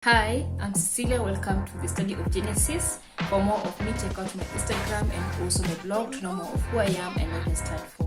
Hi, I'm Cecilia. Welcome to the study of Genesis. For more of me, check out my Instagram and also my blog to know more of who I am and what I stand for.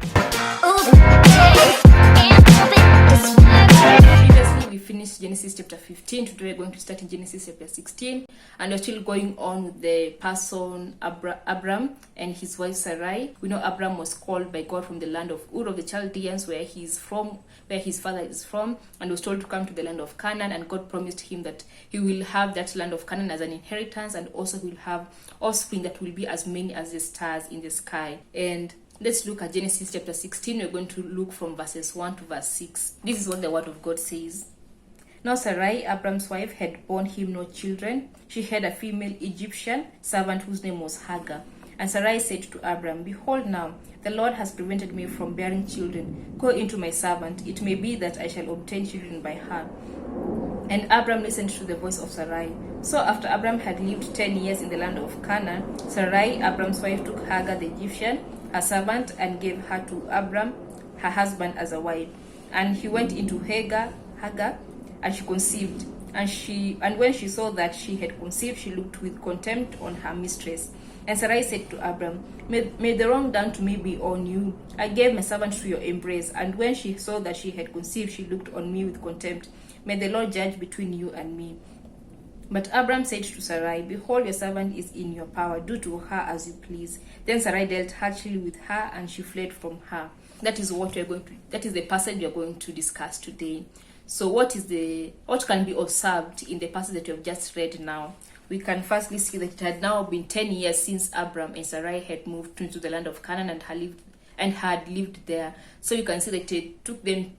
Previously, we finished Genesis chapter 15. Today, we're going to start in Genesis chapter 16. And we're still going on with the person Abram and his wife Sarai. We know Abram was called by God from the land of Ur of the Chaldeans, where he's from, where his father is from, and was told to come to the land of Canaan. And God promised him that he will have that land of Canaan as an inheritance, and also he will have offspring that will be as many as the stars in the sky. And let's look at Genesis chapter 16. We're going to look from verses 1 to verse 6. This is what the word of God says. Now Sarai, Abram's wife, had borne him no children. She had a female Egyptian servant whose name was Hagar. And Sarai said to Abram, Behold now, the Lord has prevented me from bearing children. Go into my servant. It may be that I shall obtain children by her. And Abram listened to the voice of Sarai. So after Abram had lived 10 years in the land of Canaan, Sarai, Abram's wife, took Hagar the Egyptian, her servant, and gave her to Abram, her husband, as a wife. And he went into Hagar, and she conceived. And when she saw that she had conceived, she looked with contempt on her mistress. And Sarai said to Abram, May the wrong done to me be on you. I gave my servant to your embrace, and when she saw that she had conceived, she looked on me with contempt. May the Lord judge between you and me. But Abram said to Sarai, Behold, your servant is in your power. Do to her as you please. Then Sarai dealt harshly with her, and she fled from her. That is the passage we are going to discuss today. So what can be observed in the passage that we have just read now? We can firstly see that it had now been 10 years since Abram and Sarai had moved into the land of Canaan and had lived there. So you can see that it took them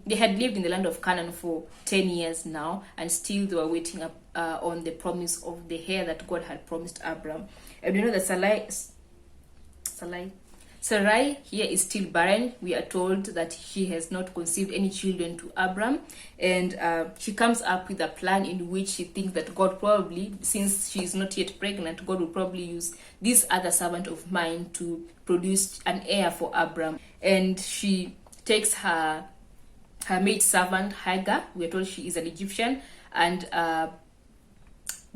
they had lived in the land of Canaan for 10 years now, and still they were waiting on the promise of the heir that God had promised Abram. And we know that Sarai here is still barren. We are told that she has not conceived any children to Abram, and she comes up with a plan in which she thinks that God probably, since she is not yet pregnant, God will probably use this other servant of mine to produce an heir for Abram. And she takes her maid servant Hagar, we are told she is an Egyptian, and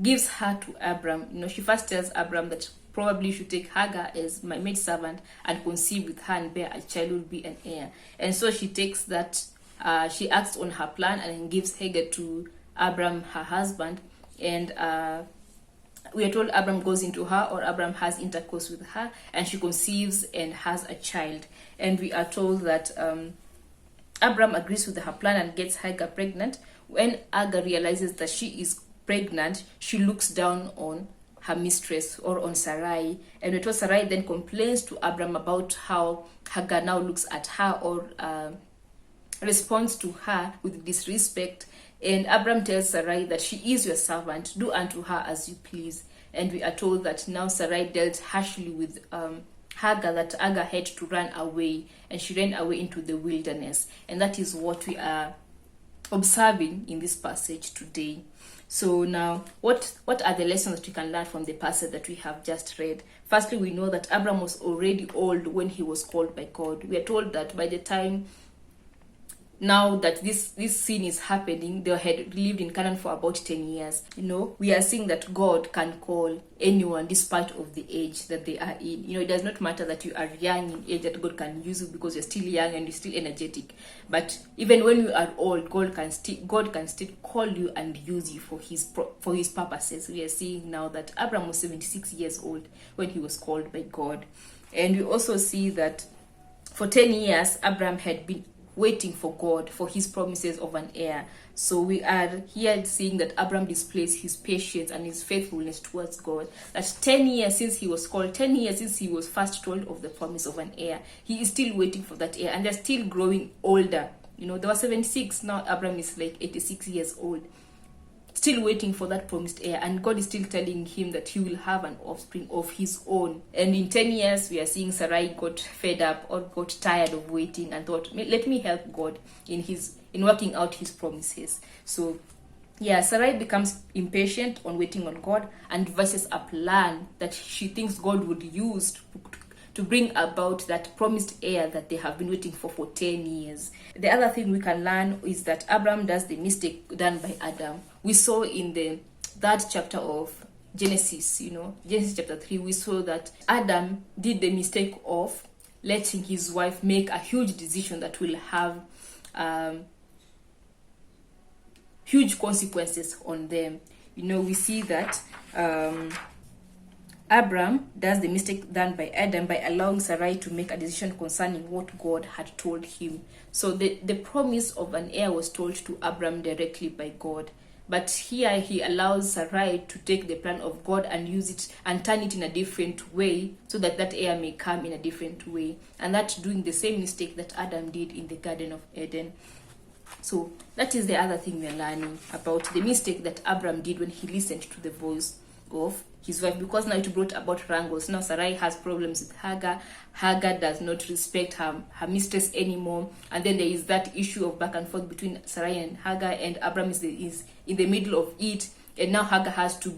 gives her to Abram. She first tells Abram that probably should take Hagar as my maid servant and conceive with her and bear a child who will be an heir. And so she takes that, she acts on her plan and gives Hagar to Abram, her husband. And we are told Abram goes into her, or Abram has intercourse with her, and she conceives and has a child. And we are told that Abram agrees with her plan and gets Hagar pregnant. When Hagar realizes that she is pregnant, she looks down on her mistress, or on Sarai. And it was Sarai then complains to Abram about how Hagar now looks at her, or responds to her with disrespect. And Abram tells Sarai that she is your servant, do unto her as you please. And we are told that now Sarai dealt harshly with Hagar, that Hagar had to run away, and she ran away into the wilderness. And that is what we are observing in this passage today. So now, what are the lessons that we can learn from the passage that we have just read? Firstly, we know that Abram was already old when he was called by God. We are told that by the time now that this sin is happening, they had lived in Canaan for about 10 years. We are seeing that God can call anyone despite of the age that they are in. It does not matter that you are young in age, that God can use you because you're still young and you're still energetic. But even when you are old, God can still call you and use you for his purposes. We are seeing now that Abram was 76 years old when he was called by God. And we also see that for 10 years, Abram had been waiting for God for his promises of an heir. So we are here seeing that Abram displays his patience and his faithfulness towards God. That 10 years since he was called, 10 years since he was first told of the promise of an heir, he is still waiting for that heir, and they're still growing older. They were 76, now Abram is like 86 years old, still waiting for that promised heir, and God is still telling him that he will have an offspring of his own. And in 10 years, we are seeing Sarai got fed up or got tired of waiting and thought, let me help God in working out his promises. So Sarai becomes impatient on waiting on God and devises a plan that she thinks God would use to bring about that promised heir that they have been waiting for 10 years. The other thing we can learn is that Abram does the mistake done by Adam. We saw in the third chapter of Genesis, Genesis chapter 3, we saw that Adam did the mistake of letting his wife make a huge decision that will have huge consequences on them. We see that Abram does the mistake done by Adam by allowing Sarai to make a decision concerning what God had told him. So the promise of an heir was told to Abram directly by God. But here he allows Sarai to take the plan of God and use it and turn it in a different way so that that heir may come in a different way. And that's doing the same mistake that Adam did in the Garden of Eden. So that is the other thing we are learning about the mistake that Abram did when he listened to the voice of his wife, because now it brought about wrangles. Now Sarai has problems with Hagar. Hagar does not respect her mistress anymore, and then there is that issue of back and forth between Sarai and Hagar, and Abram is in the middle of it, and now Hagar has to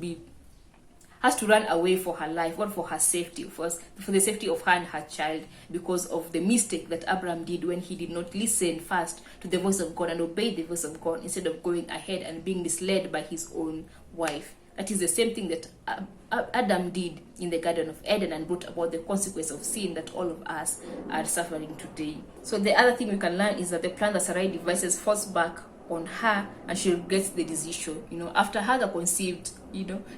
run away for her life, or for her safety, for the safety of her and her child, because of the mistake that Abram did when he did not listen first to the voice of God and obey the voice of God instead of going ahead and being misled by his own wife. That is the same thing that Adam did in the Garden of Eden and brought about the consequence of sin that all of us are suffering today. So the other thing we can learn is that the plan that Sarai devises falls back on her, and she regrets the decision. After Hagar conceived,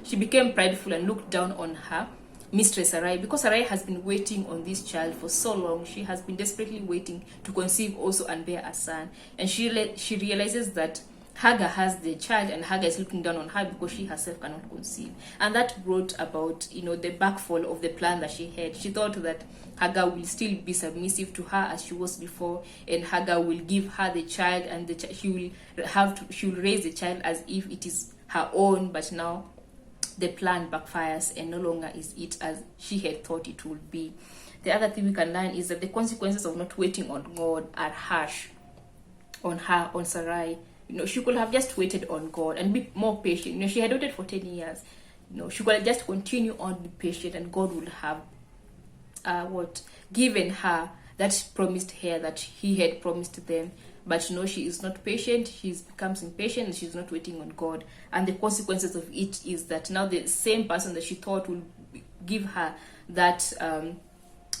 she became prideful and looked down on her mistress Sarai, because Sarai has been waiting on this child for so long. She has been desperately waiting to conceive also and bear a son, and she realizes that Hagar has the child, and Hagar is looking down on her because she herself cannot conceive. And that brought about, the backfall of the plan that she had. She thought that Hagar will still be submissive to her as she was before, and Hagar will give her the child, and she will raise the child as if it is her own. But now the plan backfires, and no longer is it as she had thought it would be. The other thing we can learn is that the consequences of not waiting on God are harsh on her, on Sarai. She could have just waited on God and be more patient. She had waited for 10 years. She could have just continue on, be patient, and God would have given her that promised heir that he had promised them. But she is not patient. She becomes impatient, and she's not waiting on God. And the consequences of it is that now the same person that she thought would give her that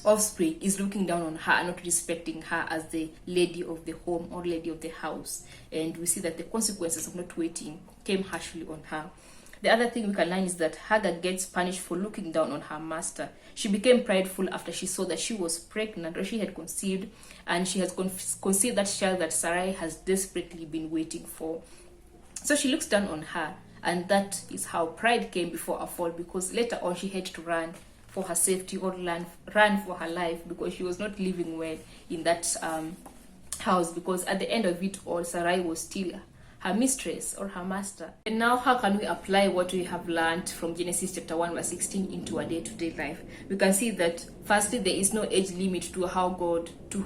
offspring is looking down on her and not respecting her as the lady of the home or lady of the house. And we see that the consequences of not waiting came harshly on her. The other thing we can learn is that Hagar gets punished for looking down on her master. She became prideful after she saw that she was pregnant, or she had conceived, and she has conceived that child that Sarai has desperately been waiting for. So she looks down on her, and that is how pride came before a fall, because later on she had to run for her safety, or run for her life, because she was not living well in that house, because at the end of it all, Sarai was still her mistress or her master. And now how can we apply what we have learned from Genesis chapter 1 verse 16 into our day-to-day life? We can see that firstly, there is no age limit to how God, to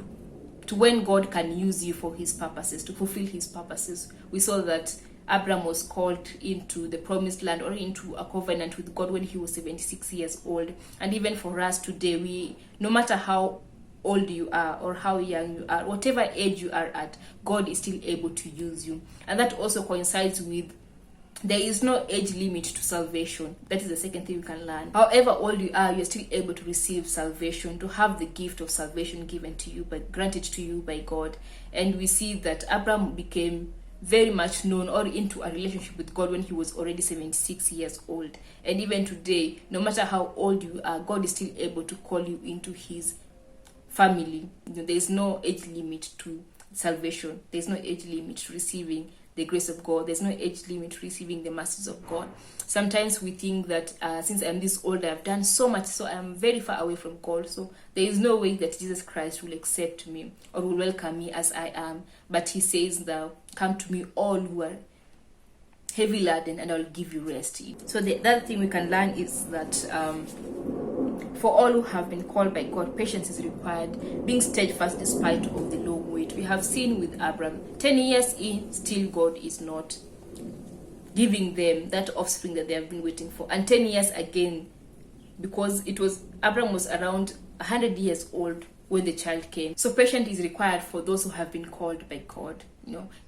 when God can use you for his purposes, to fulfill his purposes. We saw that Abram was called into the promised land, or into a covenant with God, when he was 76 years old. And even for us today, no matter how old you are or how young you are, whatever age you are at, God is still able to use you. And that also coincides with there is no age limit to salvation. That is the second thing you can learn. However old you are, you're still able to receive salvation, to have the gift of salvation given to you, but granted to you by God. And we see that Abram became very much known or into a relationship with God when he was already 76 years old. And even today, no matter how old you are, God is still able to call you into his family. There is no age limit to salvation. There is no age limit to receiving the grace of God. There's no age limit to receiving the mercies of God. Sometimes we think that since I'm this old, I've done so much, so I'm very far away from God, so there is no way that Jesus Christ will accept me or will welcome me as I am. But he says, "Thou come to me, all who are heavy laden, and I'll give you rest." So the other thing we can learn is that for all who have been called by God, patience is required, being steadfast despite of the long wait. We have seen with Abram, 10 years in, still God is not giving them that offspring that they have been waiting for. And 10 years again, because Abram was around 100 years old when the child came. So patience is required for those who have been called by God.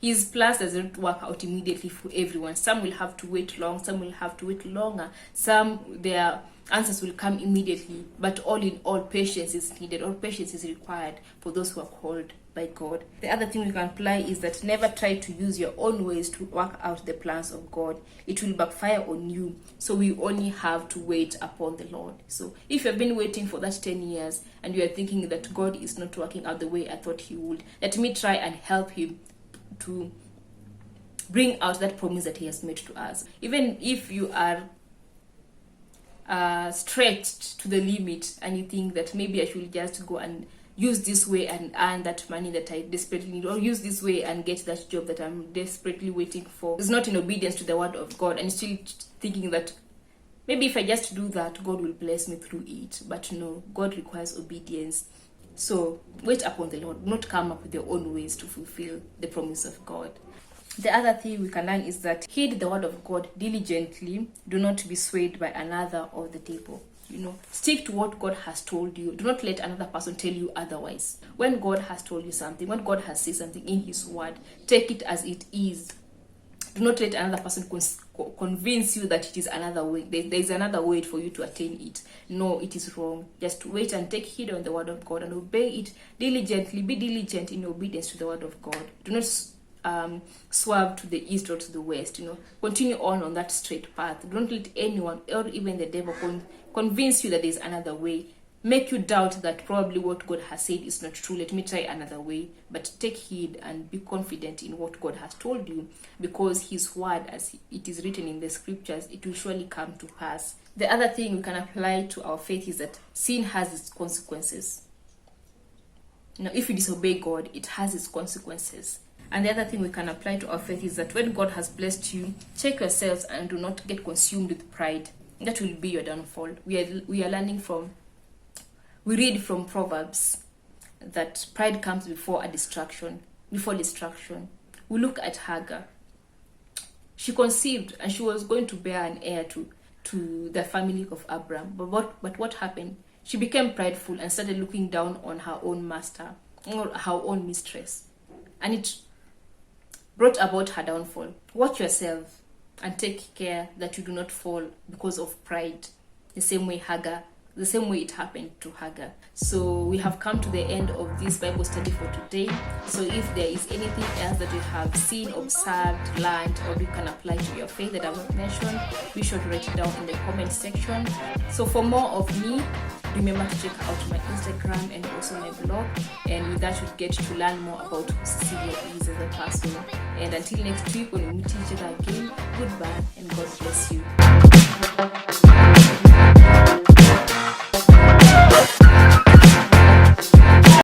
His plans doesn't work out immediately for everyone. Some will have to wait long, some will have to wait longer, some their answers will come immediately, but all in all, patience is needed, or patience is required for those who are called by God. The other thing we can apply is that never try to use your own ways to work out the plans of God. It will backfire on you. So we only have to wait upon the Lord. So if you've been waiting for that 10 years and you are thinking that God is not working out the way I thought he would, let me try and help him to bring out that promise that he has made to us. Even if you are stretched to the limit and you think that maybe I should just go and use this way and earn that money that I desperately need, or use this way and get that job that I'm desperately waiting for, it's not in obedience to the word of God, and still thinking that maybe if I just do that, God will bless me through it. But no, God requires obedience. So wait upon the Lord, not come up with your own ways to fulfill the promise of God. The other thing we can learn is that heed the word of God diligently. Do not be swayed by another of the devil. Stick to what God has told you. Do not let another person tell you otherwise. When God has told you something, when God has said something in his word, take it as it is. Do not let another person convince you that it is another way. There is another way for you to attain it. No, it is wrong. Just wait and take heed on the word of God and obey it diligently. Be diligent in obedience to the word of God. Do not swerve to the east or to the west. Continue on that straight path. Don't let anyone or even the devil convince you that there's another way, make you doubt that probably what God has said is not true. Let me try another way. But take heed and be confident in what God has told you, because his word, as it is written in the scriptures, it will surely come to pass. The other thing we can apply to our faith is that sin has its consequences. If you disobey God, it has its consequences. And the other thing we can apply to our faith is that when God has blessed you, check yourselves and do not get consumed with pride. That will be your downfall. We read from Proverbs that pride comes before destruction. We look at Hagar. She conceived and she was going to bear an heir to the family of Abram. But what happened? She became prideful and started looking down on her own master or her own mistress. And it brought about her downfall. Watch yourself and take care that you do not fall because of pride, the same way it happened to Hagar. So we have come to the end of this Bible study for today. So if there is anything else that you have seen, observed, learned, or you can apply to your faith that I've not mentioned, be sure to write it down in the comment section. So for more of me, remember to check out my Instagram and also my blog, and with that you get to learn more about who Cecilia is as a person. And until next week when we meet each other again, goodbye and God bless you.